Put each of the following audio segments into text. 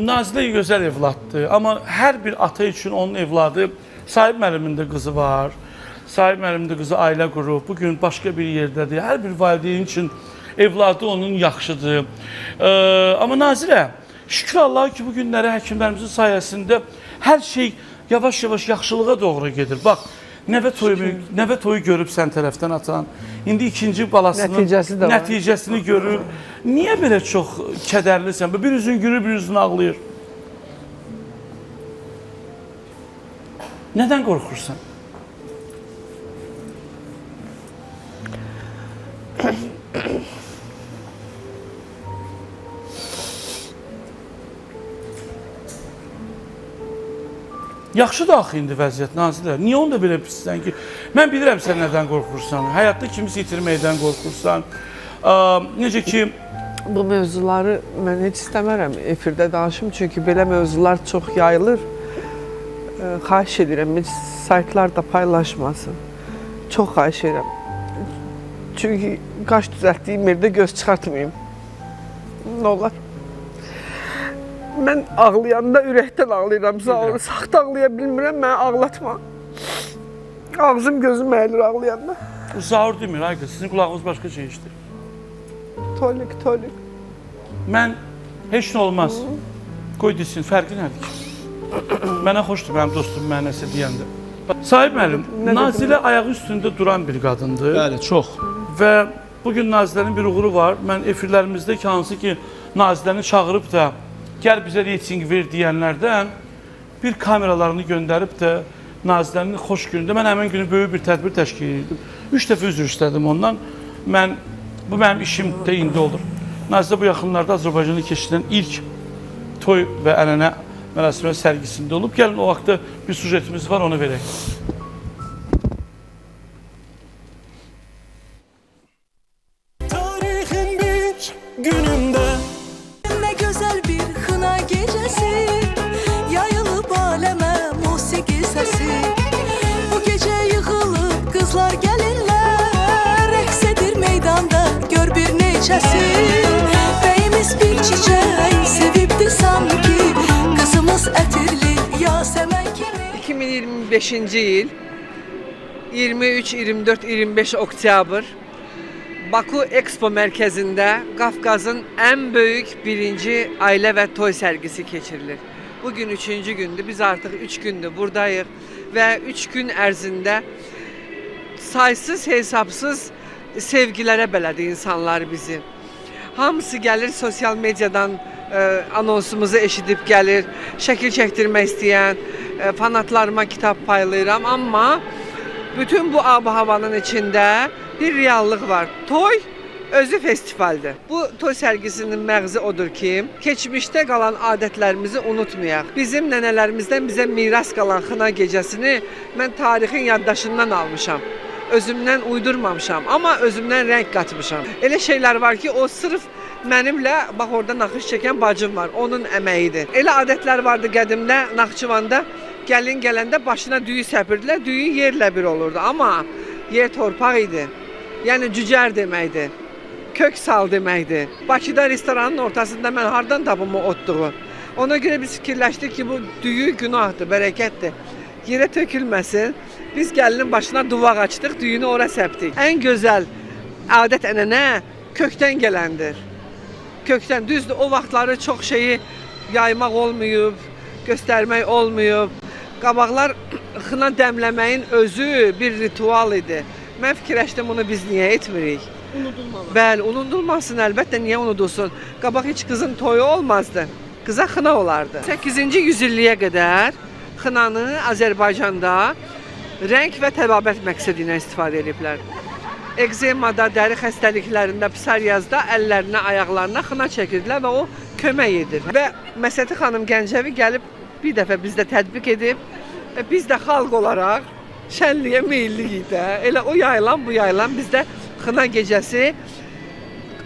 Nazilə gözəl evladdır, amma hər bir ata üçün onun evladı, Sahib müəllimin də qızı var, Sahib müəllimin də qızı ailə qurub, bugün başqa bir yerdədir, hər bir valideyn üçün evladı onun yaxşıdır. Amma Nazilə, şükür Allah ki, bu günləri həkimlərimizin sayəsində hər şey yavaş-yavaş yaxşılığa doğru gedir. Bax, nəvə toyu görüb sən tərəfdən atan, indi ikinci balasının nəticəsini görüb. Niyə belə çox kədərlisən? Bir üzün gülür, bir üzün ağlayır. Nədən qorxursan? Yaxşıdır axı indi vəziyyət, Nazilə. Niyə onda belə pissən ki? Mən bilirəm sən nədən qorxursan. Həyatda kimisi itirməkdən qorxursan. Necə ki... Bu mövzuları mən heç istəmərəm efirdə danışım. Çünki belə mövzular çox yayılır. Xahiş edirəm, saytlarda paylaşmasın. Çox xahiş edirəm. Çünki qaş düzəltdiyim yerdə göz çıxartmayayım. Nə olar? Mən ağlayanda ürəkdən ağlayıram, saxta ağlaya bilmirəm, mənə ağlatma. Ağzım, gözüm əyilir ağlayanda. Bu zaur demir, Aygül, sizin qulağınız başqa şey işdir. Tolik. Mən heç nə olmaz. Qoy desin, fərqi nədir ki? Mənə xoşdur, mənim dostum mənə nəsə deyəndə. Sahib müəllim, Nazilə ayağı üstündə duran bir qadındır. Bəli, çox. Və bugün Nazilənin bir uğuru var. Mən efirlərimizdə ki, hansı ki, Naziləni çağırıb da gəl bizə reyting ver deyənlərdən bir kameralarını göndərib də Nazilənin xoş günündə mən həmin günü böyük bir tədbir təşkil etdim. 3 dəfə üzr istədim ondan. Bu mənim işim də indi olur. Nazilə bu yaxınlarda Azərbaycanda keçirilən ilk toy və ənənə mərasimə sərgisində olub. Gəlin o vaxtda bir sujetimiz var, onu verək. Tarihin bir günündə Ne güzel bir kına gecesi, yayılıp aleme musiki sesi. Bu gece yıkılıp kızlar gelirler, reks edir meydanda gör bir neçesi. Beyimiz bir çiçeği sevipti sanki, kızımız etirli yasemen kimi. 2025-ci il 23, 24, 25 oktyabr Baku Expo mərkəzində Qafqazın ən böyük birinci ailə və toy sərgisi keçirilir. Bugün 3-cü gündür, biz artıq 3 gündür buradayıq və 3 gün ərzində saysız hesabsız sevgilərə belədi insanlar bizi. Hamısı gəlir sosial medyadan anonsumuzu eşidib gəlir, şəkil çəkdirmək istəyən fanatlarıma kitab paylayıram, amma bütün bu ab-havanın içində bir reallıq var. Toy özü festivaldir. Bu toy sərgisinin məğzi odur ki, keçmişdə qalan adətlərimizi unutmayaq. Bizim nənələrimizdən bizə miras qalan xına gecəsini mən tarixin yaddaşından almışam. Özümdən uydurmamışam, amma özümdən rəng qatmışam. Elə şeylər var ki, o sırf mənimlə, bax orada naxış çəkən bacım var, onun əməyidir. Elə adətlər vardı qədimdə, Naxçıvanda gəlin gələndə başına düyü səpirdilər, düyü yerlə bir olurdu. Amma yer torpaq idi. Yəni cücər deməkdir, kök sal deməkdir. Bakıda restoranın ortasında mən hardan tapım o otluğu? Ona görə biz fikirləşdik ki, bu düyü günahdır, bərəkətdir. Yerə tökülməsin. Biz gəlinin başına duvaq açdıq, düyünü ora səpdik. Ən gözəl adət ənənə kökdən gələndir. Kökdən, düzdür, o vaxtları çox şeyi yaymaq olmayıb, göstərmək olmayıb. Qabaqlar xına dəmləməyin özü bir ritual idi. Mən fikirləşdim, bunu biz niyə etmirik? unudulmalı. Bəli, unudulmasın, əlbəttə, niyə unudulsun? Qabaq heç qızın toyu olmazdı. Qıza xına olardı. 8-ci yüzilliyə qədər xınanı Azərbaycanda rəng və təbabət məqsədi ilə istifadə ediblər. Ekzemada, dəri xəstəliklərində, psoriazda əllərinə, ayaqlarına xına çəkirdilər və o kömək edir. Və Məsəti xanım Gəncəvi gəlib bir dəfə bizdə tətbiq edib və biz də xalq olaraq şənliyə meyilliyiq də. Elə o yayılan, bu yayılan bizdə xına gecəsi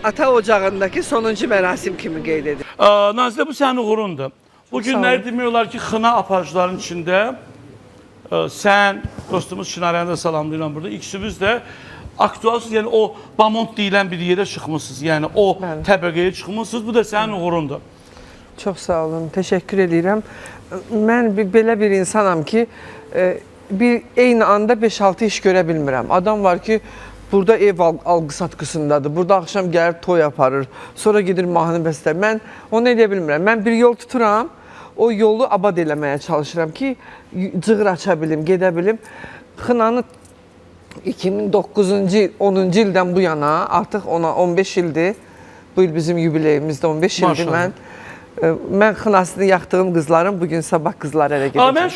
ata ocağındakı sonuncu mərasim kimi qeyd edilir. Nazilə, bu sənin uğurundur. Bu günləri demək olar ki, xına aparıcıların içində sən, dostumuz Şinarəni də salamlayıram burada, ikisiniz də aktualsınız, yəni o Bamont deyilən bir yerə çıxmışsınız, yəni o təbəqəyə çıxmışsınız, bu da sənin uğurundur. Çox sağ olun, təşəkkür edirəm. Mən belə bir insanam ki, eyni anda 5-6 iş görə bilmirəm. Adam var ki, burada ev alqı-satqısındadır, burada axşam gəlir toy aparır, sonra gedir mahnı bəstər. Mən onu edə bilmirəm. Mən bir yol tuturam, o yolu abad eləməyə çalışıram ki, cığır aça bilim, gedə bilim. Xınanı 2009-cu il, 10-cu ildən bu yana, artıq ona 15 ildir. Bu il bizim yubileyimizdə 15 ildir mən. Mən xınasını yaxdığım qızlarım bugün sabah qızlar ərə gedəcəm.